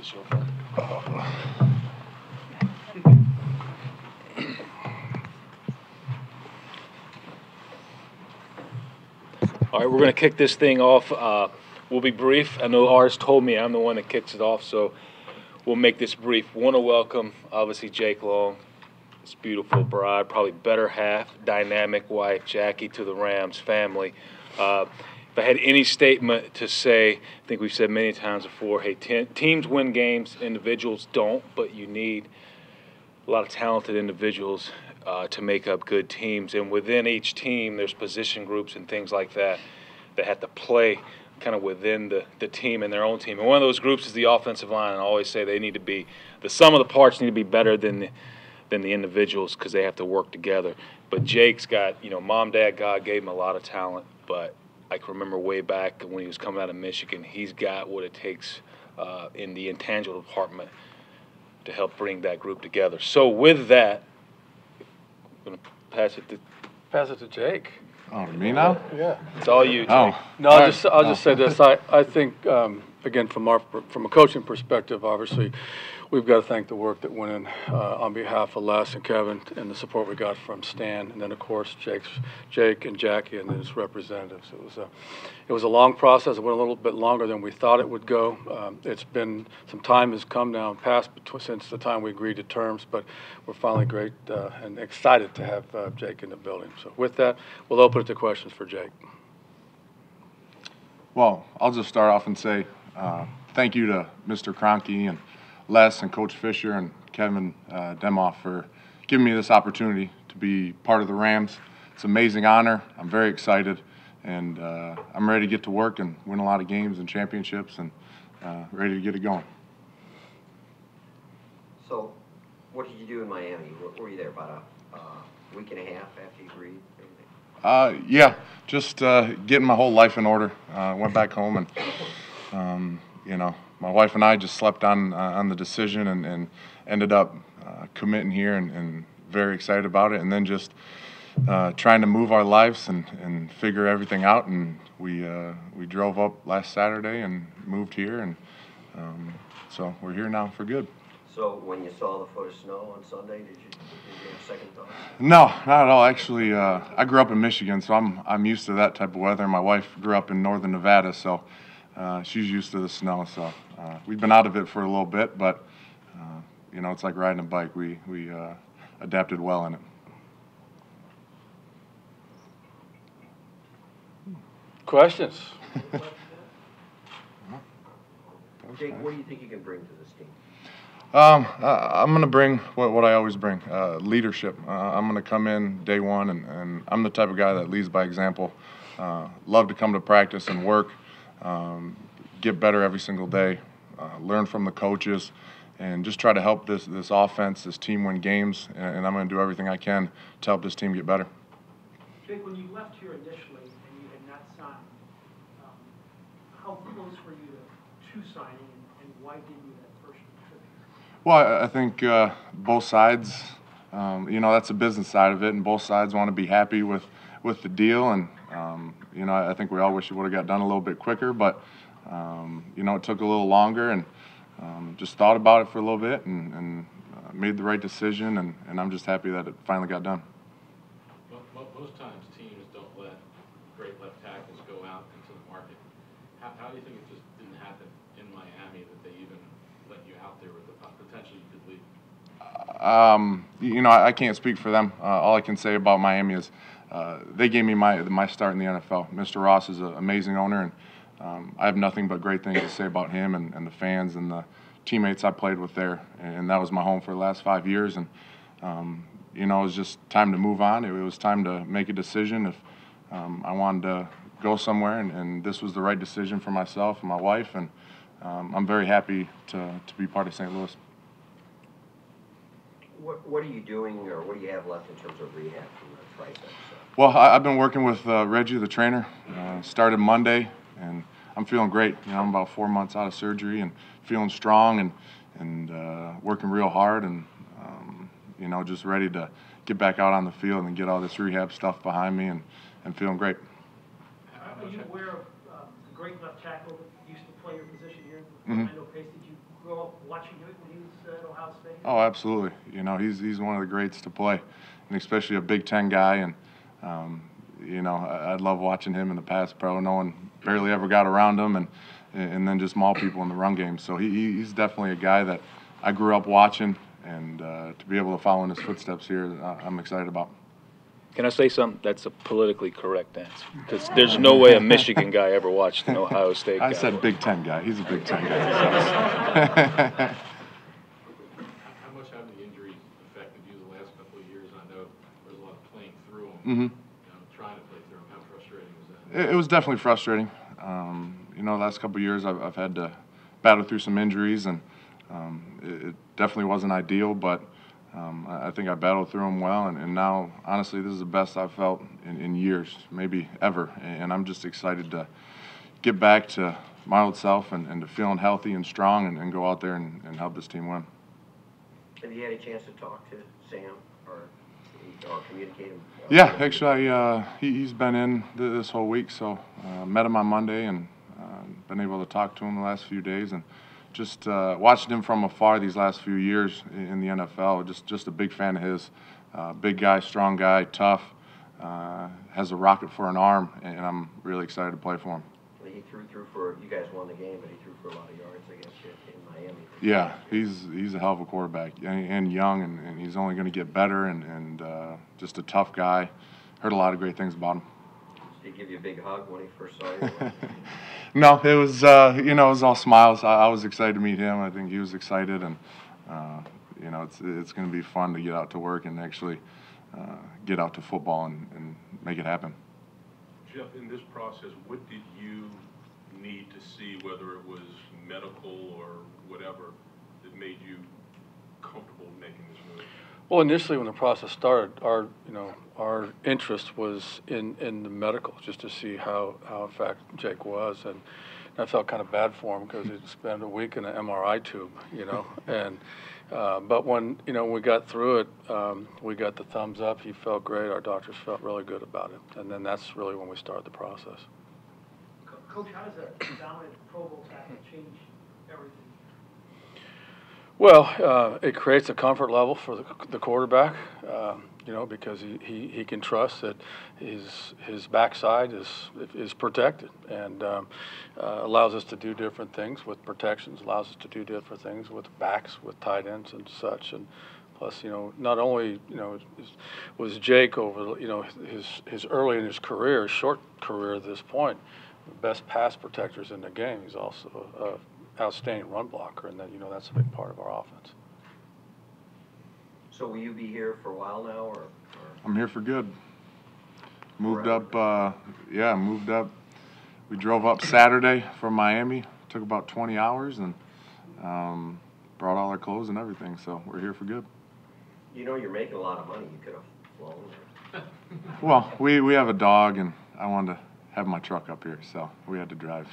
is your fault. All right, we're going to kick this thing off. We'll be brief. I know Ars told me I'm the one that kicks it off, so we'll make this brief. Want to welcome, obviously, Jake Long, his beautiful bride, probably better half, dynamic wife, Jackie, to the Rams family. If I had any statement to say, I think we've said many times before, hey, teams win games, individuals don't, but you need a lot of talented individuals to make up good teams. And within each team, there's position groups and things like that that have to play kind of within the team and their own team. And one of those groups is the offensive line. And I always say they need to be – the sum of the parts need to be better than the individuals because they have to work together. But Jake's got – mom, dad, God gave him a lot of talent. But I can remember way back when he was coming out of Michigan, he's got what it takes in the intangible department to help bring that group together. So with that – I'm going to pass it to Jake. Oh, to me now? Yeah. It's all you, Jake. Oh. No, I'll just say this. I think, again, from a coaching perspective, obviously, we've got to thank the work that went in on behalf of Les and Kevin and the support we got from Stan, and then of course Jake and Jackie and his representatives. It was a long process. It went a little bit longer than we thought it would go. It's been some time has come now and passed since the time we agreed to terms, but we're finally great and excited to have Jake in the building. So with that, we'll open it to questions for Jake. Well, I'll just start off and say thank you to Mr. Kroenke and Les and Coach Fisher and Kevin Demoff for giving me this opportunity to be part of the Rams. It's an amazing honor. I'm very excited, and I'm ready to get to work and win a lot of games and championships and ready to get it going. So what did you do in Miami? Were you there about a week and a half after you agreed? Yeah, just getting my whole life in order. Went back home and, my wife and I just slept on the decision and ended up committing here and very excited about it. And then just trying to move our lives and figure everything out. And we drove up last Saturday and moved here. And so we're here now for good. So when you saw the foot of snow on Sunday, did you have second thoughts? No, not at all. Actually, I grew up in Michigan, so I'm used to that type of weather. My wife grew up in northern Nevada, so she's used to the snow. So we've been out of it for a little bit, but it's like riding a bike. We adapted well in it. Questions? Jake, what do you think you can bring to this team? I'm going to bring what I always bring, leadership. I'm going to come in day one, and I'm the type of guy that leads by example. Love to come to practice and work, get better every single day, learn from the coaches, and just try to help this offense, this team win games, and I'm going to do everything I can to help this team get better. Jake, when you left here initially and you had not signed, how close were you to signing, and why didn't you that first trip here? Well, I think both sides, that's the business side of it, and both sides want to be happy with the deal. And, I think we all wish it would have got done a little bit quicker, but, it took a little longer, and just thought about it for a little bit and made the right decision, and I'm just happy that it finally got done. Most times teams don't let great left tackles go out into the market. How do you think it just didn't happen in Miami that they even let you out there with the potential you could leave? I can't speak for them. All I can say about Miami is they gave me my start in the NFL. Mr. Ross is an amazing owner, and I have nothing but great things to say about him and the fans and the teammates I played with there. And that was my home for the last 5 years. And it was just time to move on. It was time to make a decision if I wanted to go somewhere, and this was the right decision for myself and my wife, and I'm very happy to be part of St. Louis. What are you doing, or what do you have left in terms of rehab from the triceps? Well, I've been working with Reggie, the trainer. Started Monday, and I'm feeling great. I'm about 4 months out of surgery and feeling strong and working real hard, and just ready to get back out on the field and get all this rehab stuff behind me and feeling great. Are you aware of the great left tackle that used to play your position here? Mm-hmm. I know Pace, did you grow up watching him when he was at Ohio State? Oh, absolutely. You know, he's one of the greats to play, and especially a Big Ten guy. And you know, I love watching him in the pass pro. No one barely ever got around him, and then just maul people in the run game. So he's definitely a guy that I grew up watching, and to be able to follow in his footsteps here, I'm excited about. Can I say something? That's a politically correct answer. Because there's no way a Michigan guy ever watched an Ohio State guy. I said Big Ten guy. He's a Big Ten guy. How much have the injuries affected you the last couple of years? I know there's a lot of playing through them, you know, trying to play through them. How frustrating was that? It was definitely frustrating. You know, the last couple of years I've had to battle through some injuries, and it definitely wasn't ideal, but I think I battled through them well, and now, honestly, this is the best I've felt in years, maybe ever, and I'm just excited to get back to my old self and to feeling healthy and strong and go out there and help this team win. Have you had a chance to talk to Sam or communicate him? Yeah, actually, he's been in this whole week, so met him on Monday and been able to talk to him the last few days, and just watching him from afar these last few years in the NFL, just a big fan of his. Big guy, strong guy, tough, has a rocket for an arm, and I'm really excited to play for him. Well, he threw for, you guys won the game, but he threw for a lot of yards against you in Miami. Yeah, he's a hell of a quarterback, and young, and he's only going to get better, and just a tough guy. Heard a lot of great things about him. Did he give you a big hug when he first saw you? No, it was you know, it was all smiles. I was excited to meet him. I think he was excited, and you know, it's going to be fun to get out to work and actually get out to football and make it happen. Jeff, in this process, what did you need to see, whether it was medical or whatever, that made you comfortable making this move? Well, initially when the process started, our interest was in the medical, just to see how in fact Jake was, and I felt kind of bad for him because he'd spent a week in an MRI tube, you know, and but when we got through it, we got the thumbs up. He felt great. Our doctors felt really good about it, and then that's really when we started the process. Coach, how does a dominant Pro Bowl tackle change everything? Well, it creates a comfort level for the quarterback, you know, because he can trust that his backside is protected, and allows us to do different things with protections, allows us to do different things with backs, with tight ends and such. And plus, you know, not only, you know, was Jake over, you know, his early in his career, his short career at this point, the best pass protectors in the game. He's also outstanding run blocker, and that, you know, that's a big part of our offense. So will you be here for a while now, or? I'm here for good. Moved up, yeah, moved up. We drove up Saturday from Miami. Took about 20 hours and brought all our clothes and everything. So we're here for good. You know you're making a lot of money. You could have flown. Well, we have a dog, and I wanted to have my truck up here, so we had to drive.